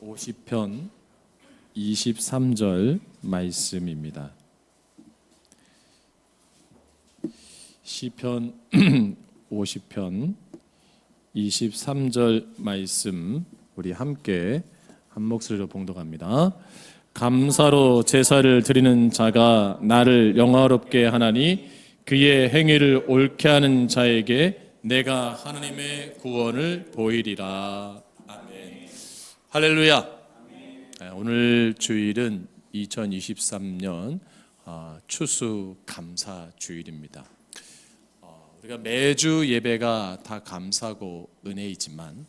50편 23절 말씀입니다. 시편 50편 23절 말씀 우리 함께 한 목소리로 봉독합니다. 감사로 제사를 드리는 자가 나를 영화롭게 하나니 그의 행위를 옳게 하는 자에게 내가 하나님의 구원을 보이리라. 아멘. 할렐루야. 오늘 주일은 2023년 추수 감사 주일입니다. 우리가 매주 예배가 다 감사고 은혜이지만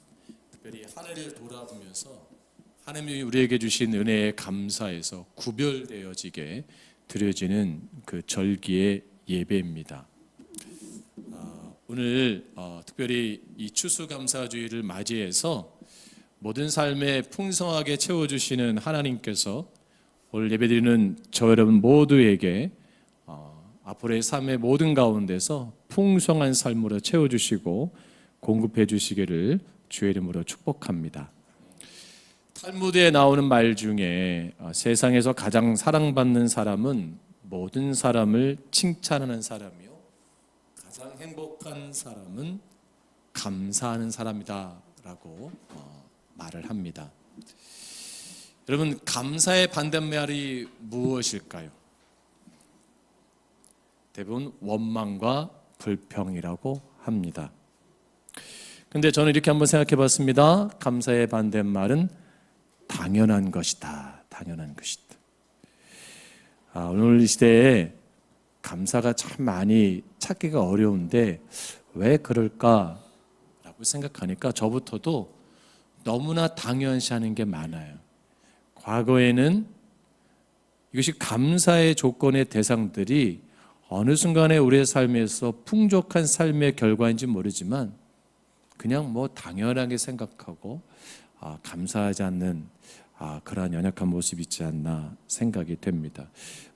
특별히 한 해를 돌아보면서 하나님이 우리에게 주신 은혜에 감사해서 구별되어지게 드려지는 그 절기의 예배입니다. 오늘 특별히 이 추수감사주일을 맞이해서 모든 삶에 풍성하게 채워주시는 하나님께서 오늘 예배드리는 저 여러분 모두에게 앞으로의 삶의 모든 가운데서 풍성한 삶으로 채워주시고 공급해 주시기를 주의 이름으로 축복합니다. 탈무드에 나오는 말 중에 세상에서 가장 사랑받는 사람은 모든 사람을 칭찬하는 사람이요 가장 행복한 사람은 감사하는 사람이다 라고 말을 합니다. 여러분, 감사의 반대말이 무엇일까요? 대부분 원망과 불평이라고 합니다. 근데 저는 이렇게 한번 생각해 봤습니다. 감사의 반대말은 당연한 것이다. 당연한 것이다. 오늘 이 시대에 감사가 참 많이 찾기가 어려운데 왜 그럴까라고 생각하니까 저부터도 너무나 당연시하는 게 많아요. 과거에는 이것이 감사의 조건의 대상들이 어느 순간에 우리의 삶에서 풍족한 삶의 결과인지 모르지만 그냥 당연하게 생각하고 감사하지 않는 그러한 연약한 모습이 있지 않나 생각이 됩니다.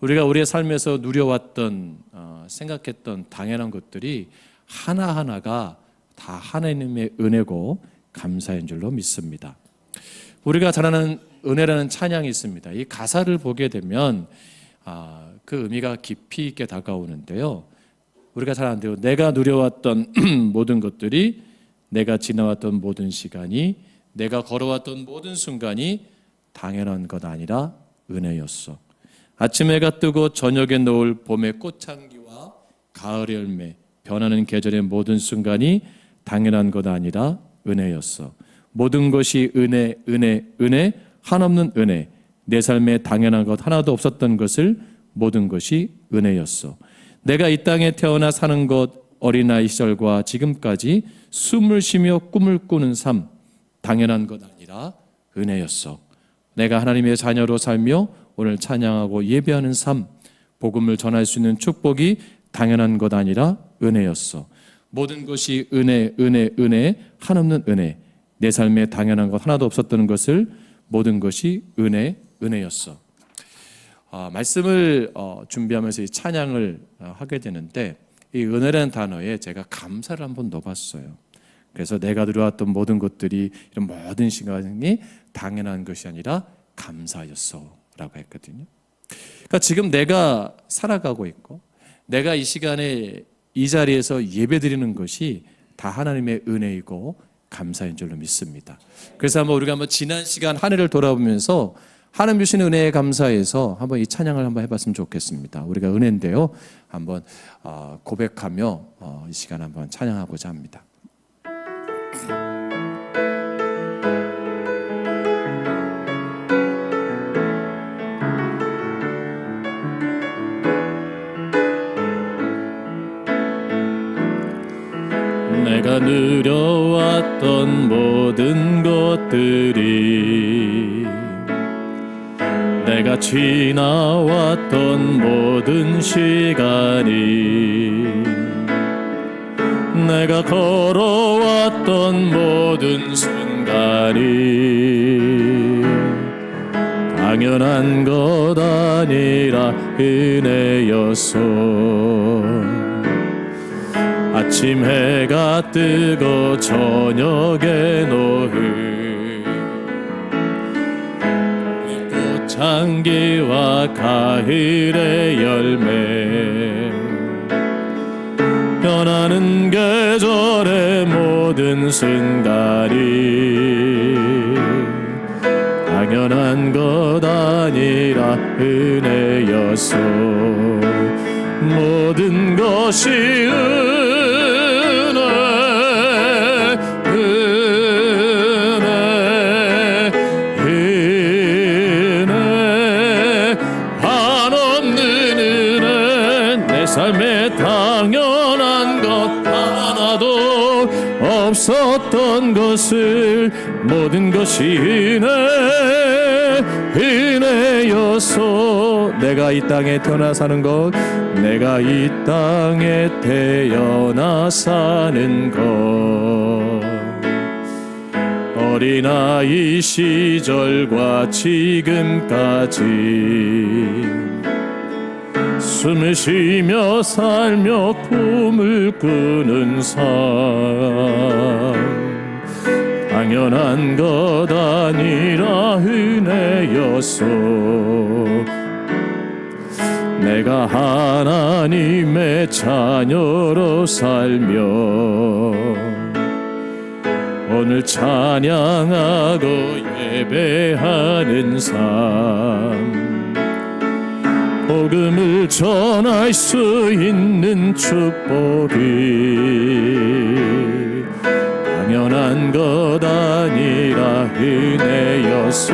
우리가 우리의 삶에서 누려왔던 생각했던 당연한 것들이 하나하나가 다 하나님의 은혜고 감사인 줄로 믿습니다. 우리가 잘 아는 은혜라는 찬양이 있습니다. 이 가사를 보게 되면 그 의미가 깊이 있게 다가오는데요. 우리가 잘 아는 대로 내가 누려왔던 모든 것들이, 내가 지나왔던 모든 시간이, 내가 걸어왔던 모든 순간이 당연한 것 아니라 은혜였어. 아침 해가 뜨고 저녁에 놓을 봄의 꽃향기와 가을 열매, 변하는 계절의 모든 순간이 당연한 것 아니라 은혜였어. 모든 것이 은혜, 은혜, 은혜, 한없는 은혜. 내 삶에 당연한 것 하나도 없었던 것을 모든 것이 은혜였어. 내가 이 땅에 태어나 사는 것, 어린아이 시절과 지금까지 숨을 쉬며 꿈을 꾸는 삶, 당연한 것 아니라 은혜였어. 내가 하나님의 자녀로 살며 오늘 찬양하고 예배하는 삶, 복음을 전할 수 있는 축복이 당연한 것 아니라 은혜였어. 모든 것이 은혜, 은혜, 은혜, 한없는 은혜. 내 삶에 당연한 것 하나도 없었던 것을 모든 것이 은혜, 은혜였어. 말씀을 준비하면서 이 찬양을 하게 되는데 이 은혜라는 단어에 제가 감사를 한번 넣어봤어요. 그래서 내가 누려왔던 모든 것들이, 이런 모든 시간이 당연한 것이 아니라 감사였어 라고 했거든요. 그러니까 지금 내가 살아가고 있고 내가 이 시간에 이 자리에서 예배드리는 것이 다 하나님의 은혜이고 감사인 줄로 믿습니다. 그래서 우리가 지난 시간 한 해를 돌아보면서 하나님 주신 은혜에 감사해서 한번 이 찬양을 한번 해봤으면 좋겠습니다. 우리가 은혜인데요, 한번 고백하며 이 시간 한번 찬양하고자 합니다. 내가 누려왔던 모든 것들이, 내가 지나왔던 모든 시간이, 내가 걸어왔던 모든 순간이 당연한 것 아니라 은혜였어. 아침 해가 뜨고 저녁에 노을 장기와 가을의 열매 변하는 계절의 모든 순간이 당연한 것 아니라 은혜였소. 모든 것이 은혜 한없는 은혜 내 삶에 당연한 것 하나도 없었던 것을 모든 것이 은혜였소. 내가 이 땅에 태어나 사는 것 내가 이 땅에 태어나 사는 것 어린아이 시절과 지금까지 숨을 쉬며 살며 꿈을 꾸는 삶 당연한 것 아니라 은혜였소. 내가 하나님의 자녀로 살며 오늘 찬양하고 예배하는 삶 복음을 전할 수 있는 축복이 당연한 것 아니라 은혜였소.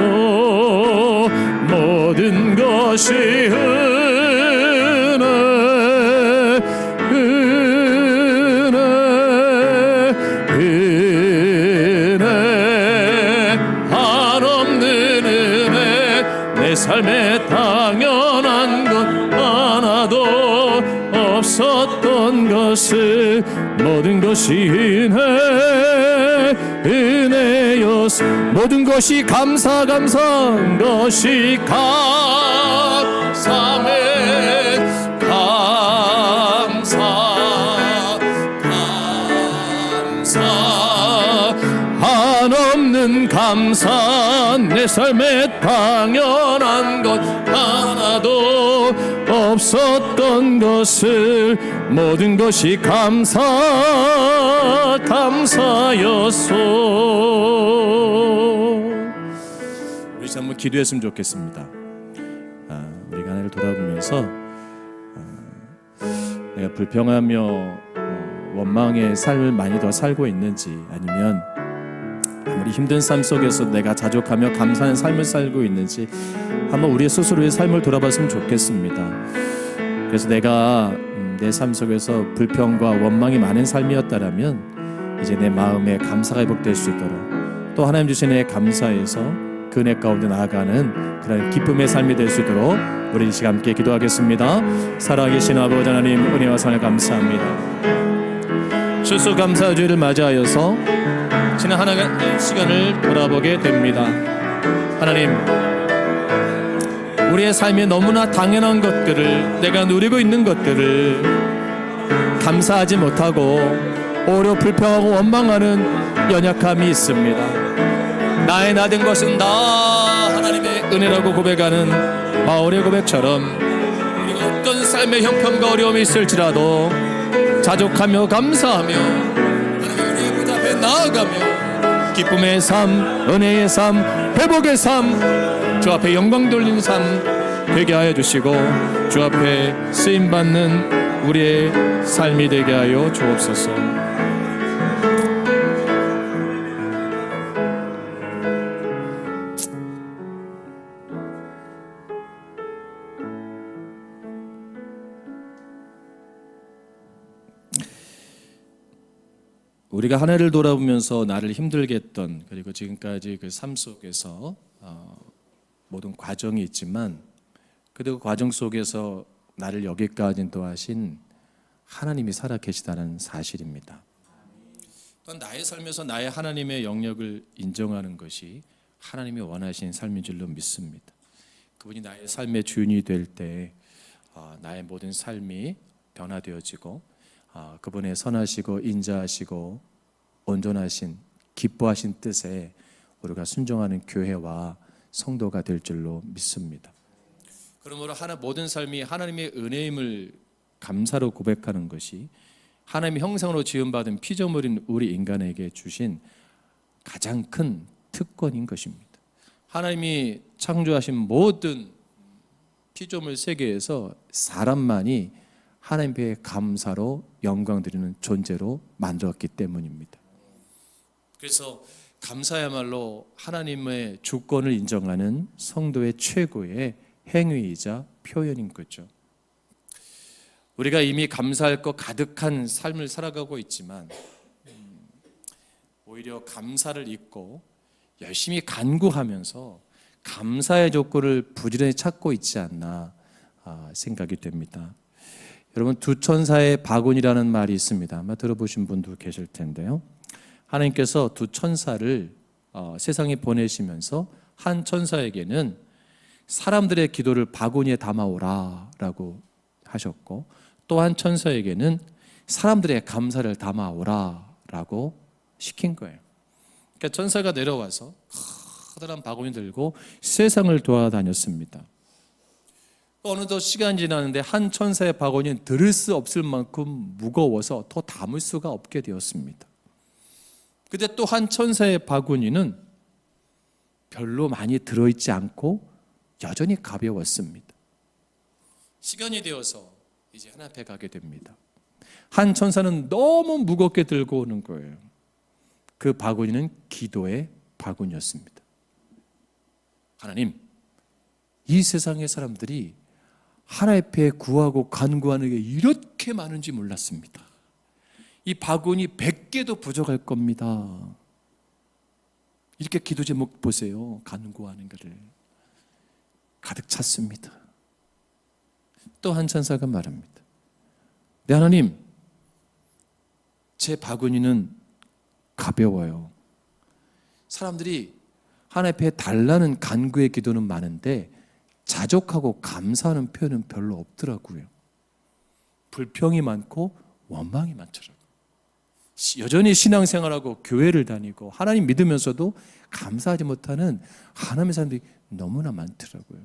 모든 것이 은혜 한없는 은혜 내 삶에 당연한 것 하나도 없었던 것을 모든 것이 은혜였소. 모든 것이 감사한 것이 감사해 감사 한없는 감사 내 삶에 당연한 것 하나도 없었던 것을 모든 것이 감사였소. 우리 이제 한번 기도했으면 좋겠습니다. 우리가 하나님을 돌아보면서 내가 불평하며 원망의 삶을 많이 더 살고 있는지 아니면 아무리 힘든 삶 속에서 내가 자족하며 감사하는 삶을 살고 있는지 한번 우리 스스로의 삶을 돌아봤으면 좋겠습니다. 그래서 내가 내 삶 속에서 불평과 원망이 많은 삶이었다라면 이제 내 마음에 감사가 회복될 수 있도록 또 하나님 주신 은혜에 감사해서 그 은혜 가운데 나아가는 그런 기쁨의 삶이 될 수 있도록 우리 이 시간 함께 기도하겠습니다. 살아계신 아버지 하나님 은혜와 사랑을 감사합니다. 추수감사주일을 맞이하여서 지난 한 해의 시간을 돌아보게 됩니다. 하나님, 우리의 삶에 너무나 당연한 것들을 내가 누리고 있는 것들을 감사하지 못하고 오히려 불평하고 원망하는 연약함이 있습니다. 나의 나된 것은 다 하나님의 은혜라고 고백하는 바울의 고백처럼 우리가 어떤 삶의 형편과 어려움이 있을지라도 자족하며 감사하며 하나님의 문 앞에 나아가며 기쁨의 삶, 은혜의 삶, 회복의 삶, 주 앞에 영광 돌리는 삶 되게 하여 주시고 주 앞에 쓰임받는 우리의 삶이 되게 하여 주옵소서. 우리가 한 해를 돌아보면서 나를 힘들게 했던 그리고 지금까지 그 삶 속에서 모든 과정이 있지만 그리고 그 과정 속에서 나를 여기까지 인도하신 하나님이 살아 계시다는 사실입니다. 또한 나의 삶에서 나의 하나님의 영역을 인정하는 것이 하나님이 원하신 삶인 줄로 믿습니다. 그분이 나의 삶의 주인이 될 때 나의 모든 삶이 변화되어지고 그분의 선하시고 인자하시고 온전하신 기뻐하신 뜻에 우리가 순종하는 교회와 성도가 될 줄로 믿습니다. 그러므로 모든 삶이 하나님의 은혜임을 감사로 고백하는 것이 하나님의 형상으로 지음받은 피조물인 우리 인간에게 주신 가장 큰 특권인 것입니다. 하나님이 창조하신 모든 피조물 세계에서 사람만이 하나님께 감사로 영광 드리는 존재로 만들었기 때문입니다. 그래서 감사야말로 하나님의 주권을 인정하는 성도의 최고의 행위이자 표현인 거죠. 우리가 이미 감사할 것 가득한 삶을 살아가고 있지만 오히려 감사를 잊고 열심히 간구하면서 감사의 조건을 부지런히 찾고 있지 않나 생각이 됩니다. 여러분, 두 천사의 바구니라는 말이 있습니다. 아마 들어보신 분도 계실 텐데요. 하나님께서 두 천사를 세상에 보내시면서 한 천사에게는 사람들의 기도를 바구니에 담아오라라고 하셨고, 또 한 천사에게는 사람들의 감사를 담아오라라고 시킨 거예요. 그러니까 천사가 내려와서 커다란 바구니 들고 세상을 돌아다녔습니다. 어느덧 시간이 지나는데 한 천사의 바구니는 들을 수 없을 만큼 무거워서 더 담을 수가 없게 되었습니다. 근데 또 한 천사의 바구니는 별로 많이 들어있지 않고 여전히 가벼웠습니다. 시간이 되어서 이제 하나 앞에 가게 됩니다. 한 천사는 너무 무겁게 들고 오는 거예요. 그 바구니는 기도의 바구니였습니다. 하나님, 이 세상의 사람들이 하나님 앞에 구하고 간구하는 게 이렇게 많은지 몰랐습니다. 이 바구니 100개도 부족할 겁니다. 이렇게 기도 제목 보세요. 간구하는 것을 가득 찼습니다. 또 한 천사가 말합니다. 네, 하나님, 제 바구니는 가벼워요. 사람들이 하나님 앞에 달라는 간구의 기도는 많은데 자족하고 감사하는 표현은 별로 없더라고요. 불평이 많고 원망이 많더라고요. 여전히 신앙생활하고 교회를 다니고 하나님 믿으면서도 감사하지 못하는 하나님의 사람들이 너무나 많더라고요.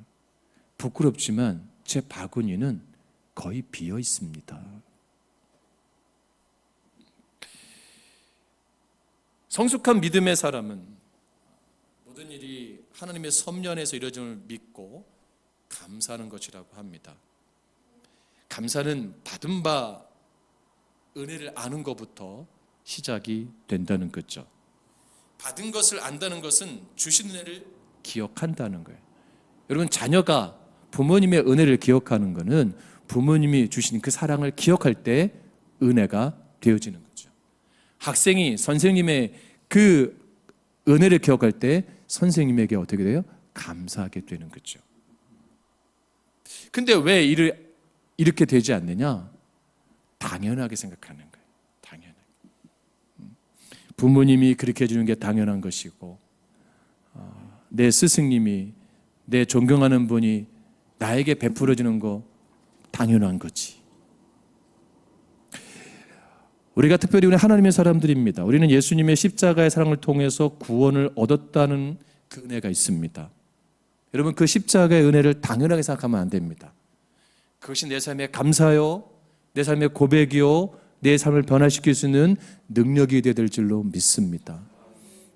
부끄럽지만 제 바구니는 거의 비어 있습니다. 성숙한 믿음의 사람은 모든 일이 하나님의 섭리안에서 이루어짐을 믿고 감사하는 것이라고 합니다. 감사는 받은 바 은혜를 아는 것부터 시작이 된다는 거죠. 받은 것을 안다는 것은 주신 은혜를 기억한다는 거예요. 여러분, 자녀가 부모님의 은혜를 기억하는 것은 부모님이 주신 그 사랑을 기억할 때 은혜가 되어지는 거죠. 학생이 선생님의 그 은혜를 기억할 때 선생님에게 어떻게 돼요? 감사하게 되는 거죠. 근데 왜 이렇게 되지 않느냐? 당연하게 생각하는 거예요. 당연하게. 부모님이 그렇게 해주는 게 당연한 것이고, 내 스승님이, 내 존경하는 분이 나에게 베풀어주는 거 당연한 거지. 우리가 특별히 우리 하나님의 사람들입니다. 우리는 예수님의 십자가의 사랑을 통해서 구원을 얻었다는 그 은혜가 있습니다. 여러분, 그 십자가의 은혜를 당연하게 생각하면 안 됩니다. 그것이 내 삶의 감사요, 내 삶의 고백이요, 내 삶을 변화시킬 수 있는 능력이 되어야 될 줄로 믿습니다.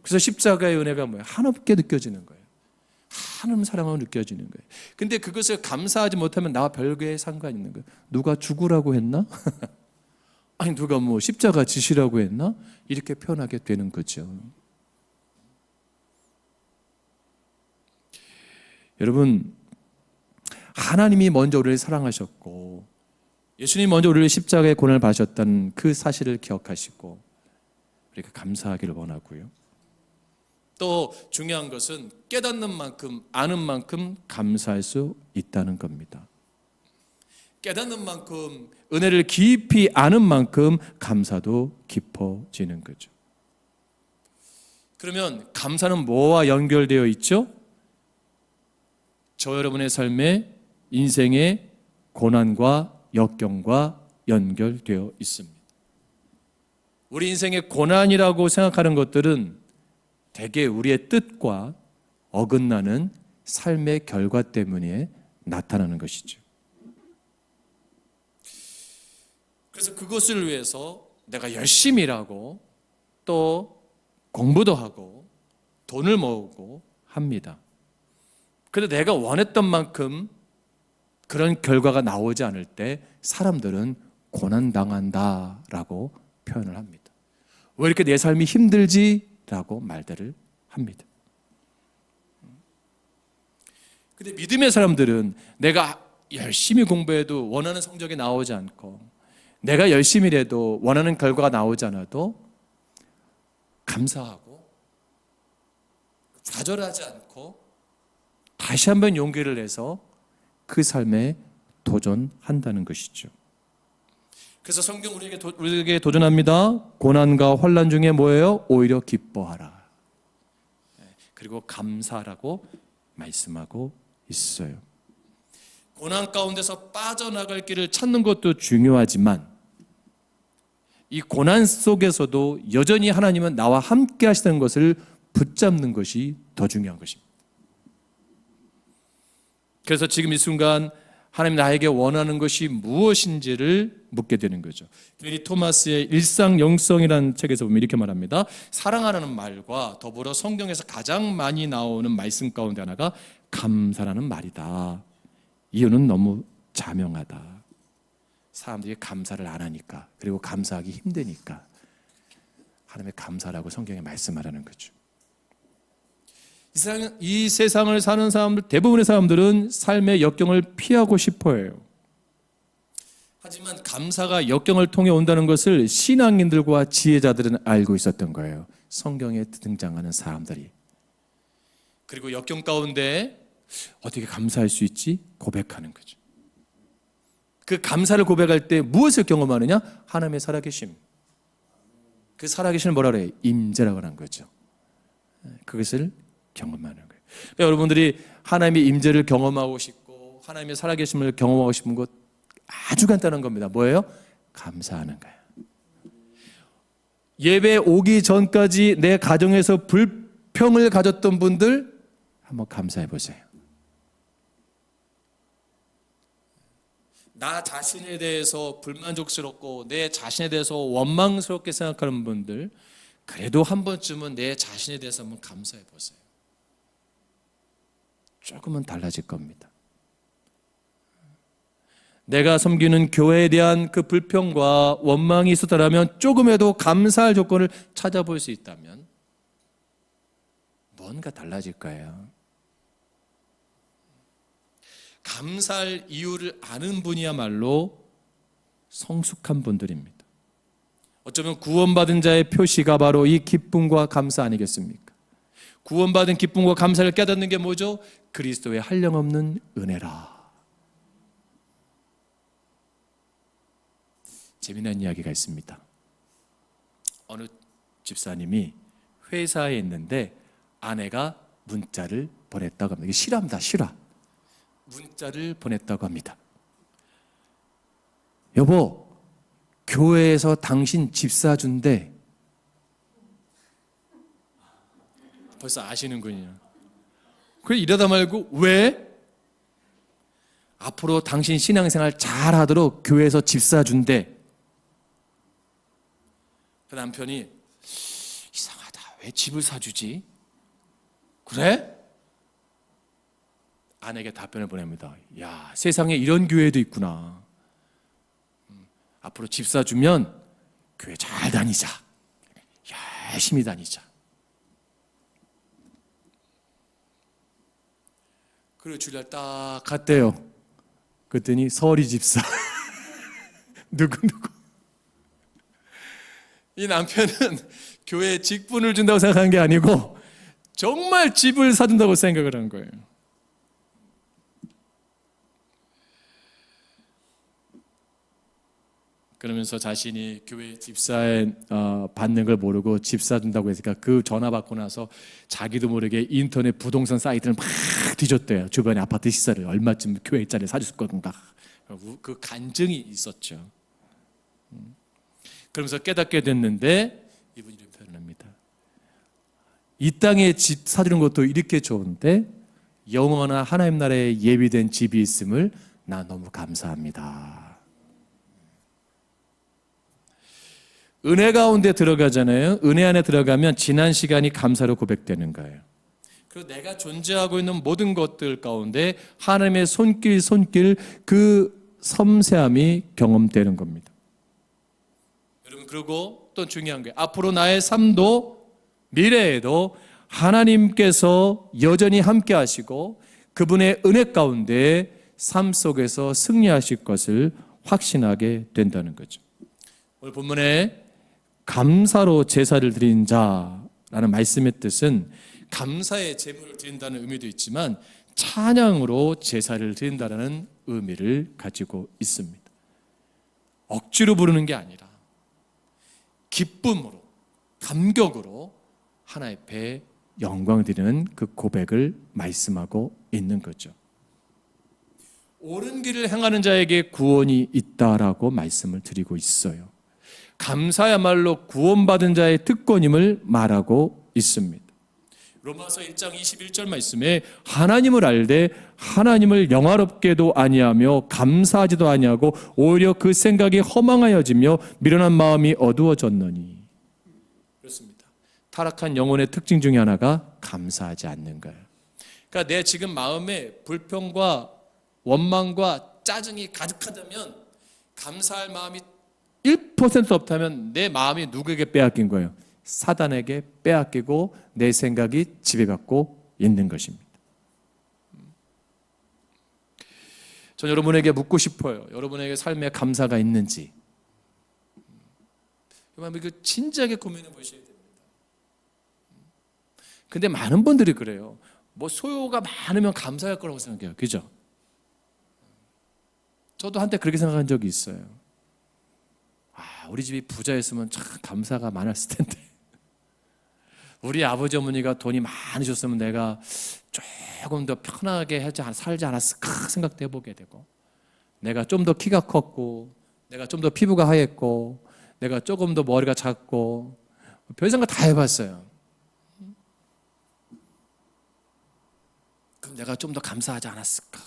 그래서 십자가의 은혜가 뭐예요? 한없게 느껴지는 거예요. 하나님 사랑하고 느껴지는 거예요. 근데 그것을 감사하지 못하면 나와 별개의 상관이 있는 거예요. 누가 죽으라고 했나? 아니, 누가 뭐 십자가 지시라고 했나? 이렇게 표현하게 되는 거죠. 여러분, 하나님이 먼저 우리를 사랑하셨고 예수님이 먼저 우리를 십자가의 고난을 받으셨다는 그 사실을 기억하시고 우리가 감사하기를 원하고요. 또 중요한 것은 깨닫는 만큼, 아는 만큼 감사할 수 있다는 겁니다. 깨닫는 만큼, 은혜를 깊이 아는 만큼 감사도 깊어지는 거죠. 그러면 감사는 뭐와 연결되어 있죠? 저 여러분의 삶에, 인생의 고난과 역경과 연결되어 있습니다. 우리 인생의 고난이라고 생각하는 것들은 대개 우리의 뜻과 어긋나는 삶의 결과 때문에 나타나는 것이죠. 그래서 그것을 위해서 내가 열심히 일하고 또 공부도 하고 돈을 모으고 합니다. 그런데 내가 원했던 만큼 그런 결과가 나오지 않을 때 사람들은 고난당한다라고 표현을 합니다. 왜 이렇게 내 삶이 힘들지? 라고 말들을 합니다. 근데 믿음의 사람들은 내가 열심히 공부해도 원하는 성적이 나오지 않고 내가 열심히 일해도 원하는 결과가 나오지 않아도 감사하고 좌절하지 않고 다시 한번 용기를 내서 그 삶에 도전한다는 것이죠. 그래서 성경 우리에게 도전합니다. 고난과 환난 중에 뭐예요? 오히려 기뻐하라. 그리고 감사라고 말씀하고 있어요. 고난 가운데서 빠져나갈 길을 찾는 것도 중요하지만 이 고난 속에서도 여전히 하나님은 나와 함께 하시는 것을 붙잡는 것이 더 중요한 것입니다. 그래서 지금 이 순간 하나님 나에게 원하는 것이 무엇인지를 묻게 되는 거죠. 이 토마스의 일상 영성이라는 책에서 보면 이렇게 말합니다. 사랑하라는 말과 더불어 성경에서 가장 많이 나오는 말씀 가운데 하나가 감사라는 말이다. 이유는 너무 자명하다. 사람들이 감사를 안 하니까, 그리고 감사하기 힘드니까 하나님의 감사라고 성경에 말씀하라는 거죠. 이 세상을 사는 사람들, 대부분의 사람들은 삶의 역경을 피하고 싶어 해요. 하지만 감사가 역경을 통해 온다는 것을 신앙인들과 지혜자들은 알고 있었던 거예요. 성경에 등장하는 사람들이. 그리고 역경 가운데 어떻게 감사할 수 있지? 고백하는 거죠. 그 감사를 고백할 때 무엇을 경험하느냐? 하나님의 살아계심. 그 살아계심을 뭐라 그래요? 임재라고 하는 거죠. 그것을 경험하는 거예요. 그러니까 여러분들이 하나님의 임재를 경험하고 싶고 하나님의 살아계심을 경험하고 싶은 것 아주 간단한 겁니다. 뭐예요? 감사하는 거예요. 예배 오기 전까지 내 가정에서 불평을 가졌던 분들 한번 감사해 보세요. 나 자신에 대해서 불만족스럽고 내 자신에 대해서 원망스럽게 생각하는 분들, 그래도 한 번쯤은 내 자신에 대해서 한번 감사해 보세요. 조금은 달라질 겁니다. 내가 섬기는 교회에 대한 그 불평과 원망이 있었다면 조금이라도 감사할 조건을 찾아볼 수 있다면 뭔가 달라질 거예요. 감사할 이유를 아는 분이야말로 성숙한 분들입니다. 어쩌면 구원받은 자의 표시가 바로 이 기쁨과 감사 아니겠습니까? 구원받은 기쁨과 감사를 깨닫는 게 뭐죠? 그리스도의 한량없는 은혜라. 재미난 이야기가 있습니다. 어느 집사님이 회사에 있는데 아내가 문자를 보냈다고 합니다. 이게 실화입니다. 실화. 문자를 보냈다고 합니다. 여보, 교회에서 당신 집사 준대. 벌써 아시는군요. 그래, 이러다 말고 왜? 앞으로 당신 신앙생활 잘하도록 교회에서 집사 준대. 그 남편이 이상하다. 왜 집을 사주지? 그래? 아내에게 답변을 보냅니다. 야, 세상에 이런 교회도 있구나. 앞으로 집 사주면 교회 잘 다니자. 열심히 다니자. 그리고 주일날 딱 갔대요. 그랬더니 서리 집사. 누구. 이 남편은 교회에 직분을 준다고 생각한 게 아니고 정말 집을 사준다고 생각을 한 거예요. 그러면서 자신이 교회 집사에 받는 걸 모르고 집 사준다고 했으니까 그 전화 받고 나서 자기도 모르게 인터넷 부동산 사이트를 막 뒤졌대요. 주변에 아파트 시세를 얼마쯤 교회짜리 사줄 건가. 그 간증이 있었죠. 그러면서 깨닫게 됐는데 이분이 이렇게 표현합니다. 이 땅에 집 사주는 것도 이렇게 좋은데 영원한 하나님 나라에 예비된 집이 있음을 나 너무 감사합니다. 은혜 가운데 들어가잖아요. 은혜 안에 들어가면 지난 시간이 감사로 고백되는 거예요. 그리고 내가 존재하고 있는 모든 것들 가운데 하나님의 손길 그 섬세함이 경험되는 겁니다. 여러분, 그리고 또 중요한 게 앞으로 나의 삶도 미래에도 하나님께서 여전히 함께 하시고 그분의 은혜 가운데 삶 속에서 승리하실 것을 확신하게 된다는 거죠. 오늘 본문에 감사로 제사를 드린 자라는 말씀의 뜻은 감사의 제물을 드린다는 의미도 있지만 찬양으로 제사를 드린다는 의미를 가지고 있습니다. 억지로 부르는 게 아니라 기쁨으로, 감격으로 하나님 앞에 영광 드리는 그 고백을 말씀하고 있는 거죠. 옳은 길을 행하는 자에게 구원이 있다라고 말씀을 드리고 있어요. 감사야말로 구원받은 자의 특권임을 말하고 있습니다. 로마서 1장 21절 말씀에 하나님을 알되 하나님을 영화롭게도 아니하며 감사하지도 아니하고 오히려 그 생각이 허망하여지며 미련한 마음이 어두워졌느니. 그렇습니다. 타락한 영혼의 특징 중에 하나가 감사하지 않는 거예요. 그러니까 내 지금 마음에 불평과 원망과 짜증이 가득하다면 감사할 마음이 1% 없다면 내 마음이 누구에게 빼앗긴 거예요? 사단에게 빼앗기고 내 생각이 지배받고 있는 것입니다. 전 여러분에게 묻고 싶어요. 여러분에게 삶에 감사가 있는지. 이거 진지하게 고민해 보셔야 됩니다. 근데 많은 분들이 그래요. 뭐 소유가 많으면 감사할 거라고 생각해요. 그죠? 저도 한때 그렇게 생각한 적이 있어요. 우리 집이 부자였으면 참 감사가 많았을 텐데. 우리 아버지 어머니가 돈이 많이 줬으면 내가 조금 더 편하게 살지 않았을까 생각도 해보게 되고, 내가 좀 더 키가 컸고, 내가 좀 더 피부가 하얗고, 내가 조금 더 머리가 작고, 별 생각 다 해봤어요. 그럼 내가 좀 더 감사하지 않았을까?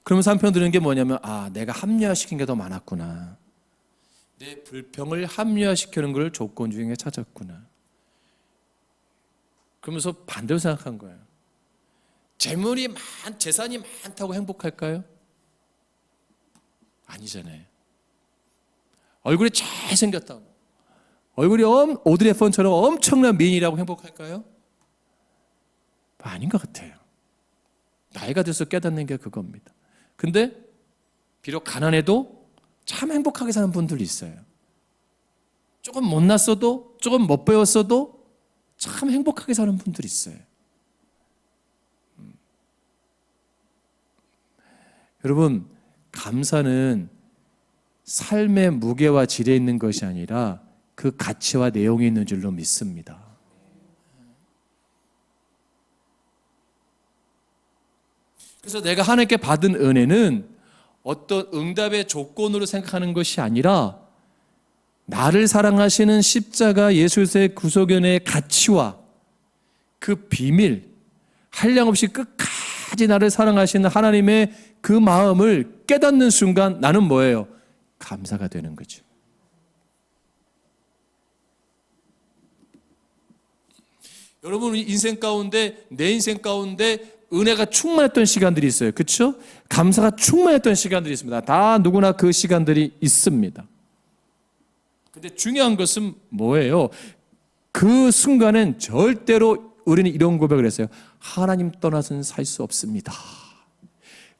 그러면서 한편 드는 게 뭐냐면, 내가 합리화시킨 게 더 많았구나. 내 불평을 합리화시키는 걸 조건 중에 찾았구나. 그러면서 반대로 생각한 거예요. 재산이 많다고 행복할까요? 아니잖아요. 얼굴이 잘생겼다고, 얼굴이 오드리 헵번처럼 엄청난 미인이라고 행복할까요? 아닌 것 같아요. 나이가 들어서 깨닫는 게 그겁니다. 근데 비록 가난해도 참 행복하게 사는 분들이 있어요. 조금 못났어도, 조금 못 배웠어도 참 행복하게 사는 분들이 있어요. 여러분, 감사는 삶의 무게와 질에 있는 것이 아니라 그 가치와 내용이 있는 줄로 믿습니다. 그래서 내가 하나님께 받은 은혜는 어떤 응답의 조건으로 생각하는 것이 아니라 나를 사랑하시는 십자가 예수의 구속연의 가치와 그 비밀, 한량없이 끝까지 나를 사랑하시는 하나님의 그 마음을 깨닫는 순간 나는 뭐예요? 감사가 되는 거죠. 여러분, 인생 가운데, 내 인생 가운데 은혜가 충만했던 시간들이 있어요. 그렇죠? 감사가 충만했던 시간들이 있습니다. 다 누구나 그 시간들이 있습니다. 근데 중요한 것은 뭐예요? 그 순간엔 절대로 우리는 이런 고백을 했어요. 하나님 떠나서는 살 수 없습니다.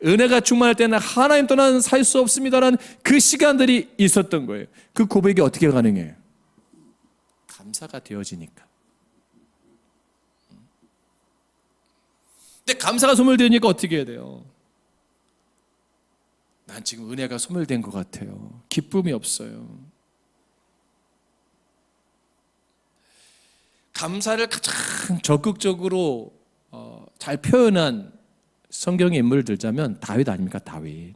은혜가 충만할 때는 하나님 떠나서는 살 수 없습니다라는 그 시간들이 있었던 거예요. 그 고백이 어떻게 가능해요? 감사가 되어지니까. 근데 감사가 소멸되니까 어떻게 해야 돼요? 난 지금 은혜가 소멸된 것 같아요. 기쁨이 없어요. 감사를 가장 적극적으로 잘 표현한 성경의 인물을 들자면 다윗 아닙니까? 다윗.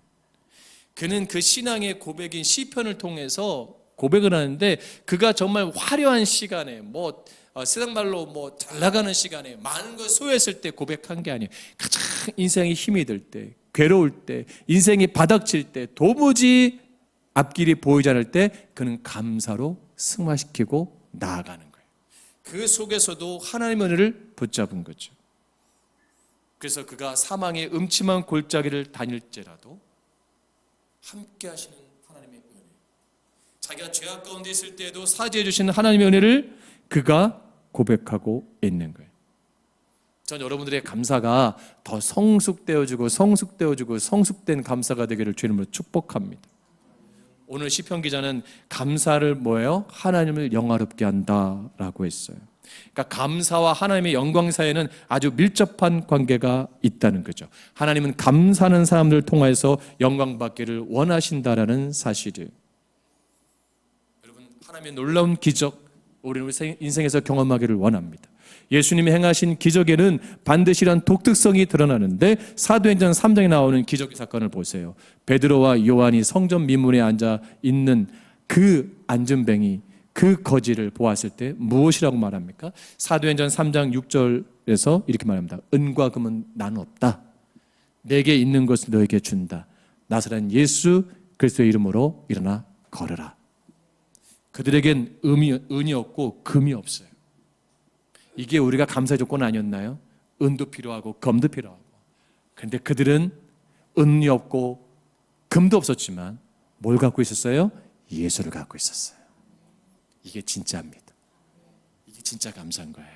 그는 그 신앙의 고백인 시편을 통해서 고백을 하는데 그가 정말 화려한 시간에 세상 말로 뭐 잘 나가는 시간에 많은 걸 소유했을 때 고백한 게 아니에요. 가장 인생이 힘이 들 때, 괴로울 때, 인생이 바닥칠 때, 도무지 앞길이 보이지 않을 때 그는 감사로 승화시키고 나아가는 거예요. 그 속에서도 하나님의 은혜를 붙잡은 거죠. 그래서 그가 사망의 음침한 골짜기를 다닐지라도 함께 하시는 하나님의 은혜, 자기가 죄악 가운데 있을 때에도 사죄해 주시는 하나님의 은혜를 그가 고백하고 있는 거예요. 전 여러분들의 감사가 더 성숙되어지고 성숙된 감사가 되기를 주님으로 축복합니다. 오늘 시편 기자는 감사를 뭐예요? 하나님을 영화롭게 한다라고 했어요. 그러니까 감사와 하나님의 영광 사이에는 아주 밀접한 관계가 있다는 거죠. 하나님은 감사하는 사람들을 통해서 영광 받기를 원하신다라는 사실이에요. 여러분, 하나님의 놀라운 기적 우리는 우리 인생에서 경험하기를 원합니다. 예수님이 행하신 기적에는 반드시 이런 독특성이 드러나는데 사도행전 3장에 나오는 기적의 사건을 보세요. 베드로와 요한이 성전 미문에 앉아 있는 그 안전뱅이, 그 거지를 보았을 때 무엇이라고 말합니까? 사도행전 3장 6절에서 이렇게 말합니다. 은과 금은 나는 없다. 내게 있는 것을 너에게 준다. 나사렛 예수 그리스도의 이름으로 일어나 걸으라. 그들에겐 은이 없고 금이 없어요. 이게 우리가 감사의 조건 아니었나요? 은도 필요하고 금도 필요하고. 그런데 그들은 은이 없고 금도 없었지만 뭘 갖고 있었어요? 예수를 갖고 있었어요. 이게 진짜입니다. 이게 진짜 감사한 거예요.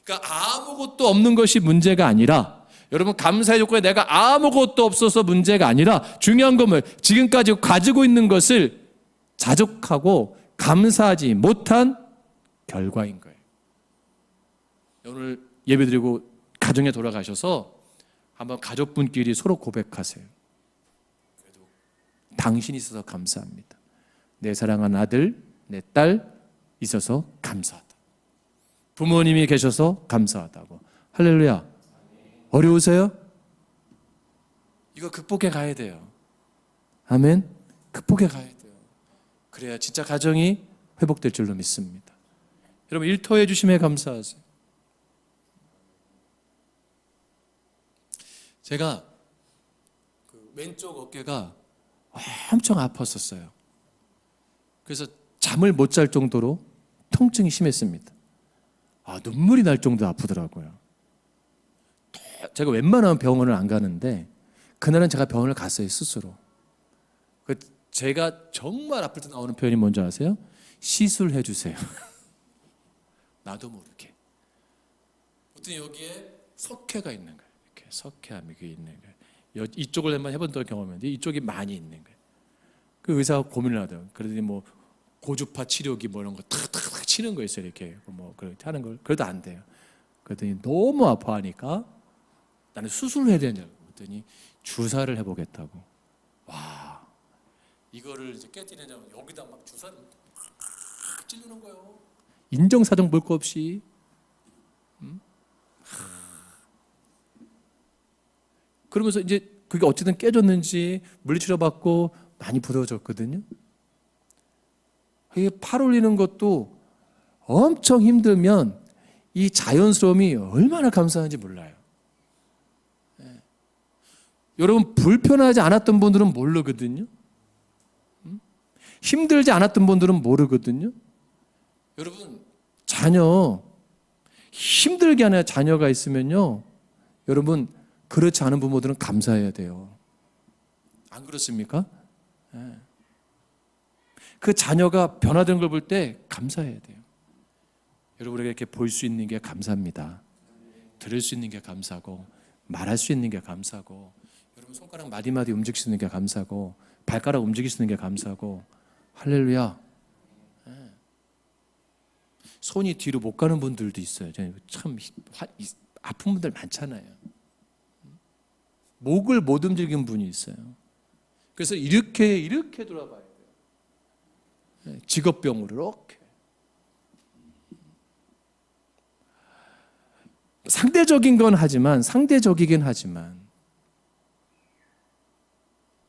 그러니까 아무것도 없는 것이 문제가 아니라, 여러분, 감사의 조건에 내가 아무것도 없어서 문제가 아니라 중요한 건 뭐예요? 지금까지 가지고 있는 것을 자족하고 감사하지 못한 결과인 거예요. 오늘 예배드리고 가정에 돌아가셔서 한번 가족분끼리 서로 고백하세요. 그래도 당신이 있어서 감사합니다. 내 사랑하는 아들, 내 딸 있어서 감사하다. 부모님이 계셔서 감사하다고. 할렐루야. 어려우세요? 이거 극복해 가야 돼요. 아멘. 극복해 가야 돼요. 그래야 진짜 가정이 회복될 줄로 믿습니다. 여러분, 일터해 주심에 감사하세요. 제가 그 왼쪽 어깨가 엄청 아팠었어요. 그래서 잠을 못 잘 정도로 통증이 심했습니다. 눈물이 날 정도로 아프더라고요. 제가 웬만하면 병원을 안 가는데 그날은 제가 병원을 갔어요, 스스로. 제가 정말 아플 때 나오는 표현이 뭔지 아세요? 시술해 주세요. 나도 모르게. 보통 여기에 석회가 있는 거예요. 이렇게 석회암이 있는 거예요. 이쪽을 한번 해본 경험인데 이쪽이 많이 있는 거예요. 그 의사가 고민을 하더라고요. 그러더니 뭐 고주파 치료기 뭐 이런 거 탁탁탁 치는 거 있어요. 이렇게 뭐 그렇게 하는 걸. 그래도 안 돼요. 그랬더니 너무 아파하니까 나는 수술을 해야 되냐고 그랬더니 주사를 해보겠다고. 와, 이거를 이제 깨뜨리냐면 여기다 막 주사를 막 찌르는 거예요. 인정사정 볼 거 없이. 그러면서 이제 그게 어쨌든 깨졌는지 물리치료 받고 많이 부러졌거든요. 이게 팔 올리는 것도 엄청 힘들면 이 자연스러움이 얼마나 감사한지 몰라요. 여러분, 불편하지 않았던 분들은 모르거든요. 힘들지 않았던 분들은 모르거든요. 여러분, 자녀 힘들게 하는 자녀가 있으면요, 여러분, 그렇지 않은 부모들은 감사해야 돼요. 안 그렇습니까? 네. 그 자녀가 변화된 걸 볼 때 감사해야 돼요. 여러분에게 이렇게 볼 수 있는 게 감사합니다. 들을 수 있는 게 감사고, 말할 수 있는 게 감사고, 여러분 손가락 마디마디 움직일 수 있는 게 감사고, 발가락 움직일 수 있는 게 감사고. 할렐루야. 네. 손이 뒤로 못 가는 분들도 있어요. 참 아픈 분들 많잖아요. 목을 못 움직이는 분이 있어요. 그래서 이렇게 돌아봐야 돼요. 직업병으로 이렇게. 상대적이긴 하지만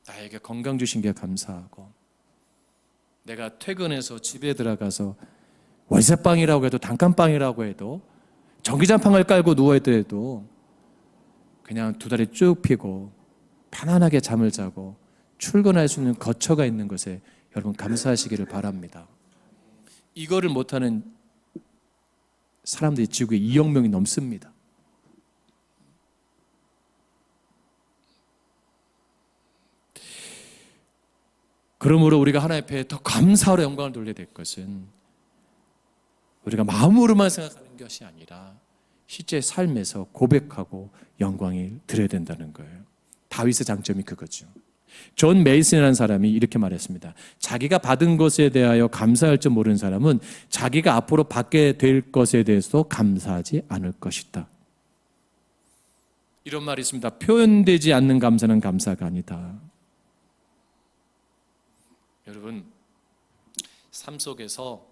나에게 건강 주신 게 감사하고, 내가 퇴근해서 집에 들어가서 월세방이라고 해도 단칸방이라고 해도 전기장판을 깔고 누워있더라도 그냥 두 다리 쭉 펴고 편안하게 잠을 자고 출근할 수 있는 거처가 있는 것에 여러분 감사하시기를 바랍니다. 이거를 못하는 사람들이 지구에 2억 명이 넘습니다. 그러므로 우리가 하나님 앞에 더 감사로 영광을 돌려야 될 것은 우리가 마음으로만 생각하는 것이 아니라 실제 삶에서 고백하고 영광을 드려야 된다는 거예요. 다윗의 장점이 그거죠. 존 메이슨이라는 사람이 이렇게 말했습니다. 자기가 받은 것에 대하여 감사할 줄 모르는 사람은 자기가 앞으로 받게 될 것에 대해서도 감사하지 않을 것이다. 이런 말이 있습니다. 표현되지 않는 감사는 감사가 아니다. 여러분, 삶 속에서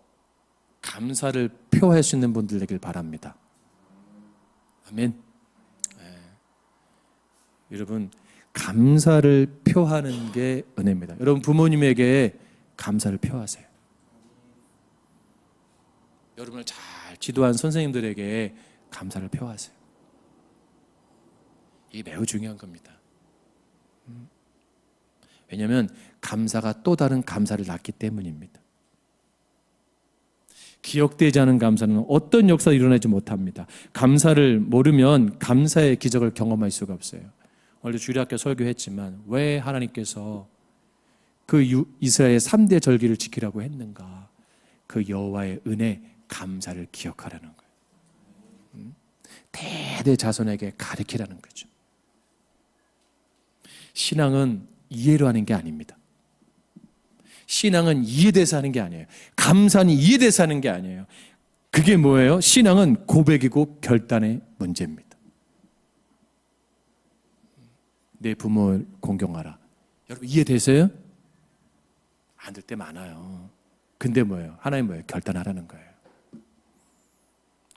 감사를 표할 수 있는 분들 되길 바랍니다. 아멘. 네. 여러분, 감사를 표하는 게 은혜입니다. 여러분, 부모님에게 감사를 표하세요. 여러분을 잘 지도한 선생님들에게 감사를 표하세요. 이게 매우 중요한 겁니다. 왜냐하면 감사가 또 다른 감사를 낳기 때문입니다. 기억되지 않은 감사는 어떤 역사가 일어나지 못합니다. 감사를 모르면 감사의 기적을 경험할 수가 없어요. 오늘도 주일학교 설교했지만 왜 하나님께서 그 이스라엘의 3대 절기를 지키라고 했는가? 그 여호와의 은혜, 감사를 기억하라는 거예요. 대대 자손에게 가르치라는 거죠. 신앙은 이해로 하는 게 아닙니다. 신앙은 이해돼서 하는 게 아니에요. 감사는 이해돼서 하는 게 아니에요. 그게 뭐예요? 신앙은 고백이고 결단의 문제입니다. 내 부모를 공경하라. 여러분 이해되세요? 안 될 때 많아요. 근데 뭐예요? 하나님 뭐예요? 결단하라는 거예요.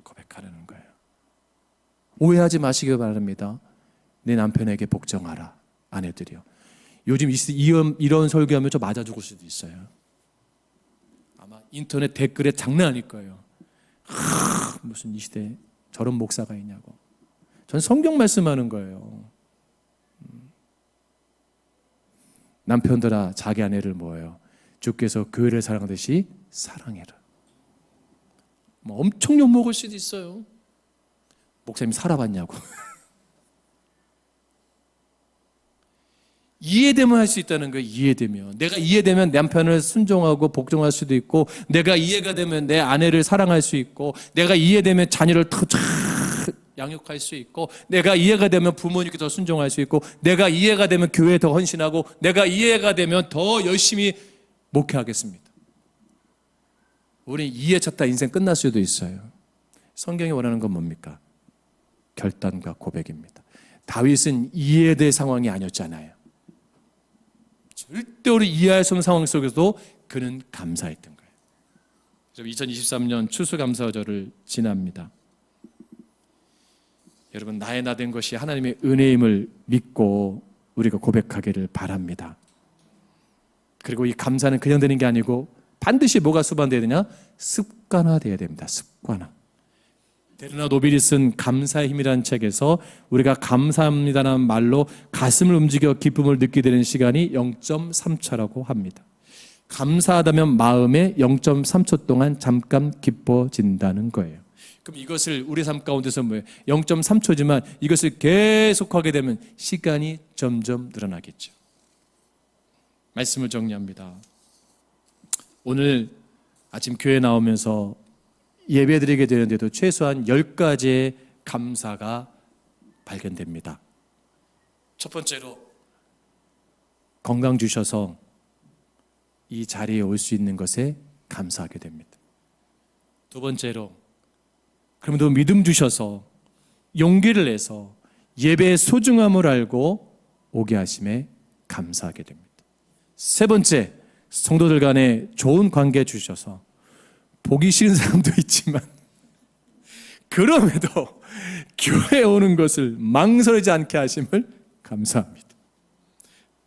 고백하라는 거예요. 오해하지 마시기 바랍니다. 내 남편에게 복종하라. 아내들이요. 요즘 이런 설교하면 좀 맞아 죽을 수도 있어요. 아마 인터넷 댓글에 장난 아닐 거예요. 무슨 이 시대에 저런 목사가 있냐고. 전 성경 말씀하는 거예요. 남편들아 자기 아내를 뭐예요? 주께서 교회를 사랑하듯이 사랑해라. 뭐 엄청 욕먹을 수도 있어요. 목사님 살아봤냐고. 이해되면 할 수 있다는 거예요. 이해되면. 내가 이해되면 남편을 순종하고 복종할 수도 있고, 내가 이해가 되면 내 아내를 사랑할 수 있고, 내가 이해되면 자녀를 더 잘 양육할 수 있고, 내가 이해가 되면 부모님께 더 순종할 수 있고, 내가 이해가 되면 교회에 더 헌신하고, 내가 이해가 되면 더 열심히 목회하겠습니다. 우리 이해 찾다 인생 끝날 수도 있어요. 성경이 원하는 건 뭡니까? 결단과 고백입니다. 다윗은 이해될 상황이 아니었잖아요. 절대로 이해할 수 없는 상황 속에서도 그는 감사했던 거예요. 2023년 추수감사절을 지납니다. 여러분 나의 나 된 것이 하나님의 은혜임을 믿고 우리가 고백하기를 바랍니다. 그리고 이 감사는 그냥 되는 게 아니고 반드시 뭐가 수반되어야 되냐? 습관화되어야 됩니다. 습관화. 데르나 노빌이 쓴 감사의 힘이라는 책에서 우리가 감사합니다라는 말로 가슴을 움직여 기쁨을 느끼게 되는 시간이 0.3초라고 합니다. 감사하다면 마음에 0.3초 동안 잠깐 기뻐진다는 거예요. 그럼 이것을 우리 삶 가운데서 뭐예요? 0.3초지만 이것을 계속하게 되면 시간이 점점 늘어나겠죠. 말씀을 정리합니다. 오늘 아침 교회 나오면서 예배드리게 되는데도 최소한 10가지의 감사가 발견됩니다. 첫 번째로 건강 주셔서 이 자리에 올 수 있는 것에 감사하게 됩니다. 두 번째로 그럼에도 믿음 주셔서 용기를 내서 예배의 소중함을 알고 오게 하심에 감사하게 됩니다. 세 번째, 성도들 간에 좋은 관계 주셔서 보기 싫은 사람도 있지만 그럼에도 교회에 오는 것을 망설이지 않게 하심을 감사합니다.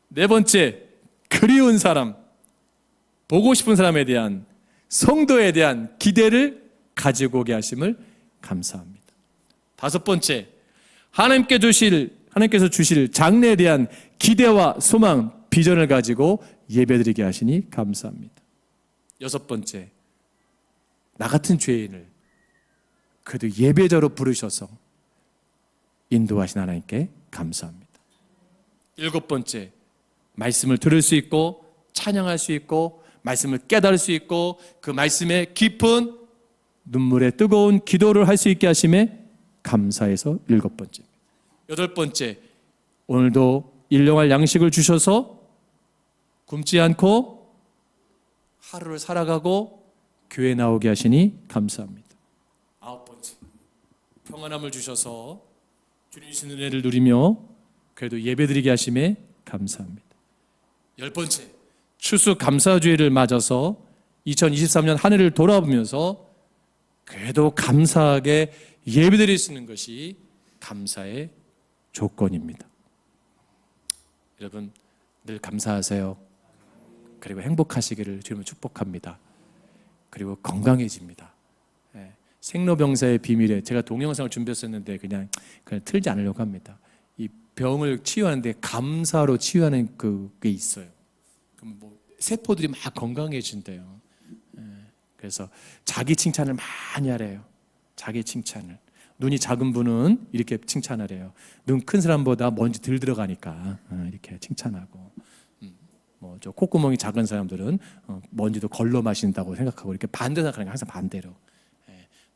네 번째, 그리운 사람, 보고 싶은 사람에 대한 성도에 대한 기대를 가지고 오게 하심을 감사합니다. 다섯 번째, 하나님께서 주실 장래에 대한 기대와 소망, 비전을 가지고 예배드리게 하시니 감사합니다. 여섯 번째, 나 같은 죄인을 그래도 예배자로 부르셔서 인도하신 하나님께 감사합니다. 일곱 번째, 말씀을 들을 수 있고 찬양할 수 있고 말씀을 깨달을 수 있고 그 말씀에 깊은 눈물에 뜨거운 기도를 할 수 있게 하심에 감사해서 일곱 번째. 여덟 번째, 오늘도 일용할 양식을 주셔서 굶지 않고 하루를 살아가고 교회 나오게 하시니 감사합니다. 아홉 번째, 평안함을 주셔서 주님 주신 은혜를 누리며 그래도 예배드리게 하심에 감사합니다. 열 번째, 추수 감사주일을 맞아서 2023년 한 해를 돌아보면서 그래도 감사하게 예배드릴 수 있는 것이 감사의 조건입니다. 여러분 늘 감사하세요. 그리고 행복하시기를 주님을 축복합니다. 그리고 건강해집니다. 생로병사의 비밀에 제가 동영상을 준비했었는데 그냥 틀지 않으려고 합니다. 이 병을 치유하는데 감사로 치유하는 그게 있어요. 그럼 뭐 세포들이 막 건강해진대요. 그래서 자기 칭찬을 많이 하래요. 자기 칭찬을. 눈이 작은 분은 이렇게 칭찬하래요. 눈 큰 사람보다 먼지 덜 들어가니까 이렇게 칭찬하고, 뭐 저 콧구멍이 작은 사람들은 먼지도 걸러 마신다고 생각하고 이렇게 반대 생각하는 게 항상 반대로.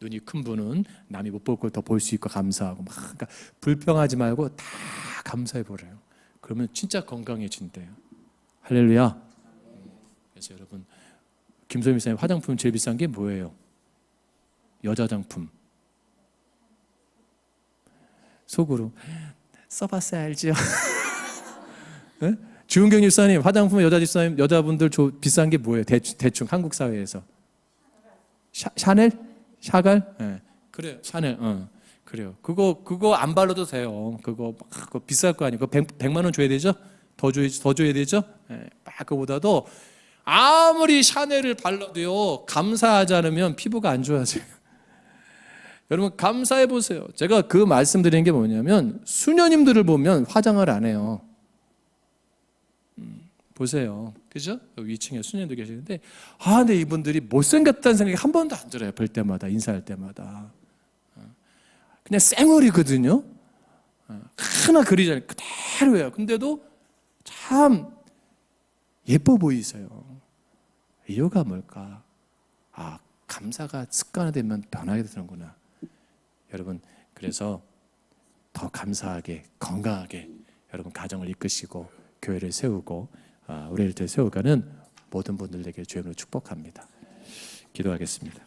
눈이 큰 분은 남이 못 볼 걸 더 볼 수 있고 감사하고 막 그러니까 불평하지 말고 다 감사해 보래요. 그러면 진짜 건강해진대요. 할렐루야. 그래서 여러분 김소민 목사님 화장품 제일 비싼 게 뭐예요? 여자 화장품. 속으로 써봤어야 알죠. 네? 주은경 집사님 화장품 여자분들 비싼 게 뭐예요? 대충 한국 사회에서 샤넬? 샤갈? 네. 그래요. 샤넬. 그래요. 그거 안 발라도 돼요. 그거 비쌀 거 아니에요. 100만 원 줘야 되죠? 더 줘야 되죠? 네. 그거보다도 아무리 샤넬을 발라도요 감사하지 않으면 피부가 안 좋아져요. 여러분 감사해 보세요. 제가 그 말씀드리는 게 뭐냐면 수녀님들을 보면 화장을 안 해요. 보세요. 그죠? 여기 2층에 수녀님들 계시는데 근데 이분들이 못생겼다는 생각이 한 번도 안 들어요. 볼 때마다 인사할 때마다. 그냥 쌩얼이거든요. 하나 그리잖아요. 그대로예요. 근데도 참 예뻐 보이세요. 이유가 뭘까? 감사가 습관화되면 변하게 되는구나. 여러분 그래서 더 감사하게 건강하게 여러분 가정을 이끄시고 교회를 세우고 우리 일들 세워가는 모든 분들에게 주님으로 축복합니다. 기도하겠습니다.